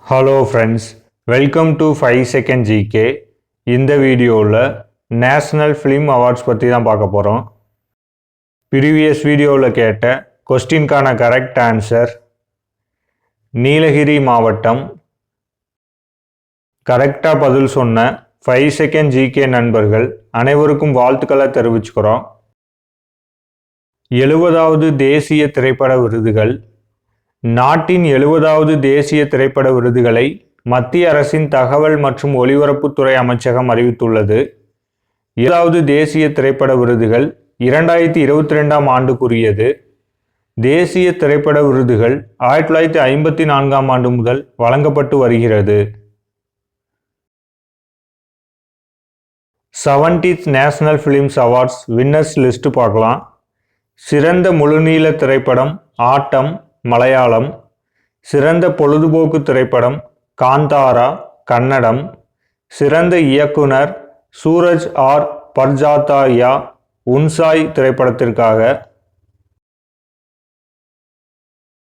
Hello friends, welcome to 5 second GK. இந்த வீடியோவில் national film awards பற்றி தான் பார்க்க போகிறோம். ப்ரீவியஸ் வீடியோவில் கேட்ட கொஸ்டின்கான கரெக்ட் ஆன்சர் நீலகிரி மாவட்டம். கரெக்டாக பதில் சொன்ன 5 செகண்ட் ஜிகே நண்பர்கள் அனைவருக்கும் வாழ்த்துக்களை தெரிவிச்சுக்கிறோம். 70வது தேசிய திரைப்பட விருதுகள். நாட்டின் 70வது தேசிய திரைப்பட விருதுகளை மத்திய அரசின் தகவல் மற்றும் ஒலிபரப்புத்துறை அமைச்சகம் அறிவித்துள்ளது. 7வது தேசிய திரைப்பட விருதுகள் 2022ஆம் ஆண்டுக்குரியது. தேசிய திரைப்பட விருதுகள் 1954ஆம் ஆண்டு முதல் வழங்கப்பட்டு வருகிறது. 70th national films awards winners list பார்க்கலாம். சிறந்த முழுநீள திரைப்படம் ஆட்டம் மலையாளம். சிறந்த பொழுதுபோக்கு திரைப்படம் காந்தாரா கன்னடம். சிறந்த இயக்குனர் சூரஜ் ஆர் பர்ஜாத்தாயா உன்சாய் திரைப்படத்திற்காக.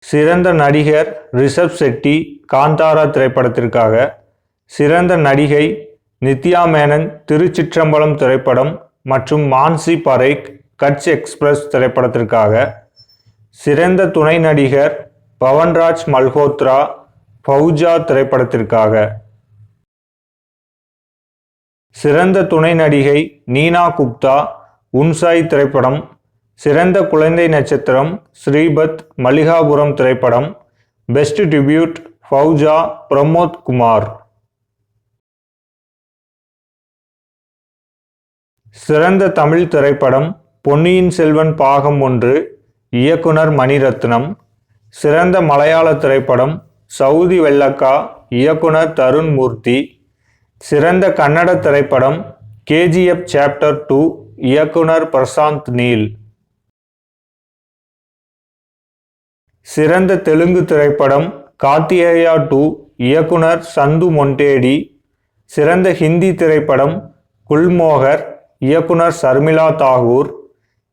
சிறந்த நடிகர் ரிஷப் செட்டி காந்தாரா திரைப்படத்திற்காக. சிறந்த நடிகை நித்யா மேனன் திருச்சிற்றம்பலம் திரைப்படம் மற்றும் மான்சி பரேக் கட்ச் எக்ஸ்பிரஸ் திரைப்படத்திற்காக. சிறந்த துணை நடிகர் பவன்ராஜ் மல்ஹோத்ரா ஃபௌஜா திரைப்படத்திற்காக. சிறந்த துணை நடிகை நீனா குப்தா உன்சாய் திரைப்படம். சிறந்த குழந்தை நட்சத்திரம் ஸ்ரீபத் மல்லிகாபுரம் திரைப்படம். Best debut Fauja Pramod Kumar. சிறந்த தமிழ் திரைப்படம் பொன்னியின் செல்வன் பாகம் 1 இயக்குனர் மணிரத்னம். சிறந்த மலையாள திரைப்படம் சவுதி வெள்ளக்கா இயக்குனர் தருண் மூர்த்தி. சிறந்த கன்னட திரைப்படம் KGF சாப்டர் 2 இயக்குனர் பிரசாந்த் நீல். சிறந்த தெலுங்கு திரைப்படம் கார்த்திகேயா 2 இயக்குனர் சந்து மொண்டேடி. சிறந்த ஹிந்தி திரைப்படம் குல்மோகர் இயக்குனர் சர்மிளா தாகூர்.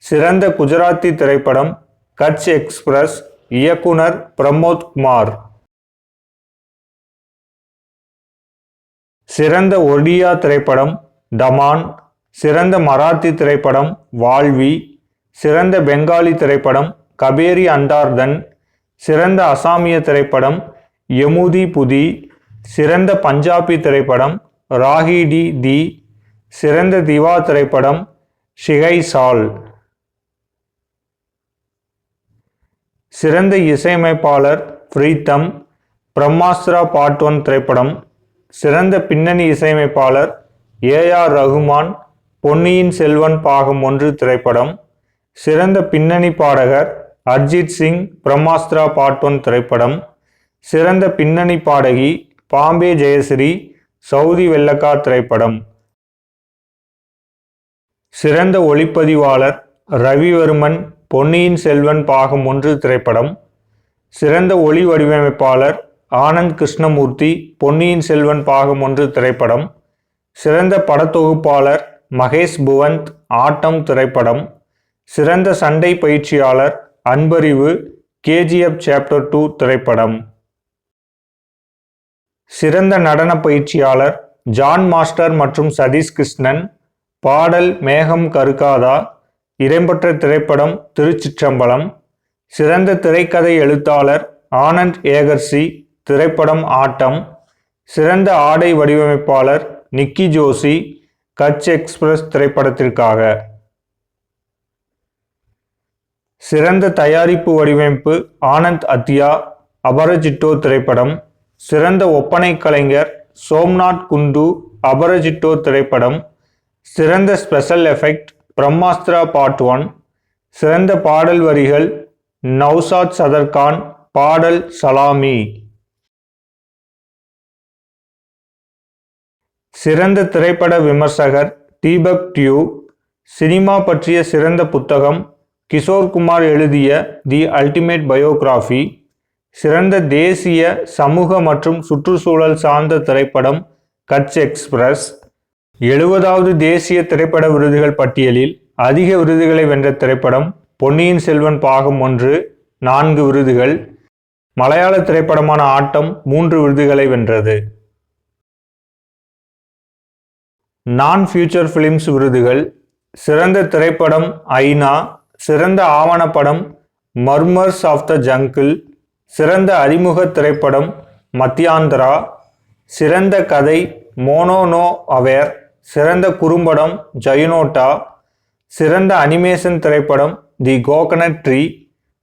சிறந்த குஜராத்தி திரைப்படம் கட்ச் எக்ஸ்பிரஸ் இயக்குனர் பிரமோத் குமார். சிறந்த ஒடியா திரைப்படம் டமான். சிறந்த மராத்தி திரைப்படம் வால்வி. சிறந்த பெங்காலி திரைப்படம் கபேரி அண்டார்தன். சிறந்த அசாமிய திரைப்படம் யமுதி புதி. சிறந்த பஞ்சாபி திரைப்படம் ராஹிடி தி. சிறந்த திவா திரைப்படம் ஷிகை சால். சிறந்த இசையமைப்பாளர் பிரீத்தம் பிரம்மாஸ்திரா பார்ட் 1 திரைப்படம். சிறந்த பின்னணி இசையமைப்பாளர் AR ரகுமான் பொன்னியின் செல்வன் பாகம் 1 திரைப்படம். சிறந்த பின்னணி பாடகர் அர்ஜித் சிங் பிரம்மாஸ்திரா பார்ட் 1 திரைப்படம். சிறந்த பின்னணி பாடகி பாம்பே ஜெயஸ்ரீ சவுதி வெள்ளக்கா திரைப்படம். சிறந்த ஒளிப்பதிவாளர் ரவிவர்மன் பொன்னியின் செல்வன் பாகம் 1 திரைப்படம். சிறந்த ஒளி வடிவமைப்பாளர் ஆனந்த் கிருஷ்ணமூர்த்தி பொன்னியின் செல்வன் பாகம் 1 திரைப்படம். சிறந்த படத்தொகுப்பாளர் மகேஷ் புவந்த் ஆட்டம் திரைப்படம். சிறந்த சண்டை பயிற்சியாளர் அன்பறிவு KGF சாப்டர் 2 திரைப்படம். சிறந்த நடன பயிற்சியாளர் ஜான் மாஸ்டர் மற்றும் சதீஷ் கிருஷ்ணன். பாடல் மேகம் கருக்காதா. இடம்பெற்ற திரைப்படம் திருச்சிற்றம்பலம். சிறந்த திரைக்கதை எழுத்தாளர் ஆனந்த் ஏகர்சி திரைப்படம் ஆட்டம். சிறந்த ஆடை வடிவமைப்பாளர் நிக்கி ஜோஷி கட்ச் எக்ஸ்பிரஸ் திரைப்படத்திற்காக. சிறந்த தயாரிப்பு வடிவமைப்பு ஆனந்த் அத்தியா அபரஜிட்டோ திரைப்படம். சிறந்த ஒப்பனை கலைஞர் சோம்நாத் குண்டு அபரஜிட்டோ திரைப்படம். சிறந்த ஸ்பெஷல் எஃபெக்ட் பிரம்மாஸ்திரா பார்ட் 1. சிறந்த பாடல் வரிகள் நௌசாத் சதர்கான் பாடல் சலாமி. சிறந்த திரைப்பட விமர்சகர் தீபக் டியூ. சினிமா பற்றிய சிறந்த புத்தகம் கிஷோர் குமார் எழுதிய தி அல்டிமேட் பயோகிராஃபி. சிறந்த தேசிய சமூக மற்றும் சுற்றுச்சூழல் சார்ந்த திரைப்படம் கட்ச் எக்ஸ்பிரஸ். 70வது தேசிய திரைப்பட விருதுகள் பட்டியலில் அதிக விருதுகளை வென்ற திரைப்படம் பொன்னியின் செல்வன் பாகம் 1 4 விருதுகள். மலையாள திரைப்படமான ஆட்டம் 3 விருதுகளை வென்றது. நான் ஃபியூச்சர் ஃபிலிம்ஸ் விருதுகள்: சிறந்த திரைப்படம் ஐனா, சிறந்த ஆவணப்படம் மர்மர்ஸ் ஆஃப் த ஜங்கிள், சிறந்த அறிமுக திரைப்படம் மத்தியாந்தரா, சிறந்த கதை மோனோ நோ அவேர், சிறந்த குறும்படம் ஜெயனோட்டா, சிறந்த அனிமேஷன் திரைப்படம் தி கோகனட் ட்ரீ,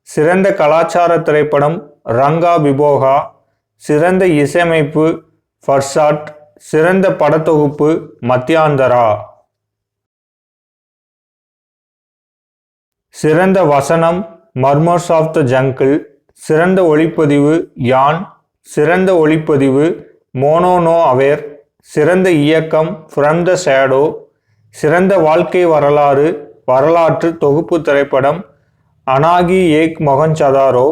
சிறந்த கலாச்சார திரைப்படம் ரங்கா விபோகா, சிறந்த இசையமைப்பு ஃபர்சாட், சிறந்த படத்தொகுப்பு மத்தியாந்தரா. சிறந்த வசனம் மர்மர்ஸ் ஆஃப் த ஜங்கிள், சிறந்த ஒளிப்பதிவு யான், சிறந்த ஒளிப்பதிவு மோனோ நோ அவேர், சிறந்த இயக்கம் ஃப்ரம் த ஷேடோ, சிறந்த வாழ்க்கை வரலாறு வரலாற்று தொகுப்பு திரைப்படம் அனாகி ஏக் மொஹஞ்சதாரோ,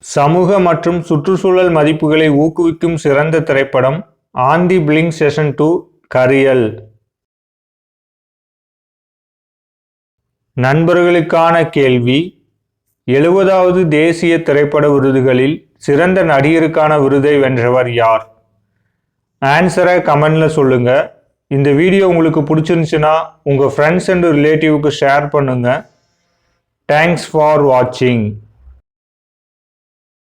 சமூக மற்றும் சுற்றுச்சூழல் மதிப்புகளை ஊக்குவிக்கும் சிறந்த திரைப்படம் ஆன் தி பிளிங்க் செஷன் 2 கரியல். நண்பர்களுக்கான கேள்வி: 70வது தேசிய திரைப்பட விருதுகளில் சிறந்த நடிகருக்கான விருதை வென்றவர் யார்? ஆன்சரை கமெண்ட்ல சொல்லுங்க. இந்த வீடியோ உங்களுக்கு பிடிச்சிருந்துச்சுன்னா உங்க ஃப்ரெண்ட்ஸ் அண்ட் ரிலேட்டிவ்க்கு ஷேர் பண்ணுங்க. தேங்க்ஸ் ஃபார் வாட்சிங்.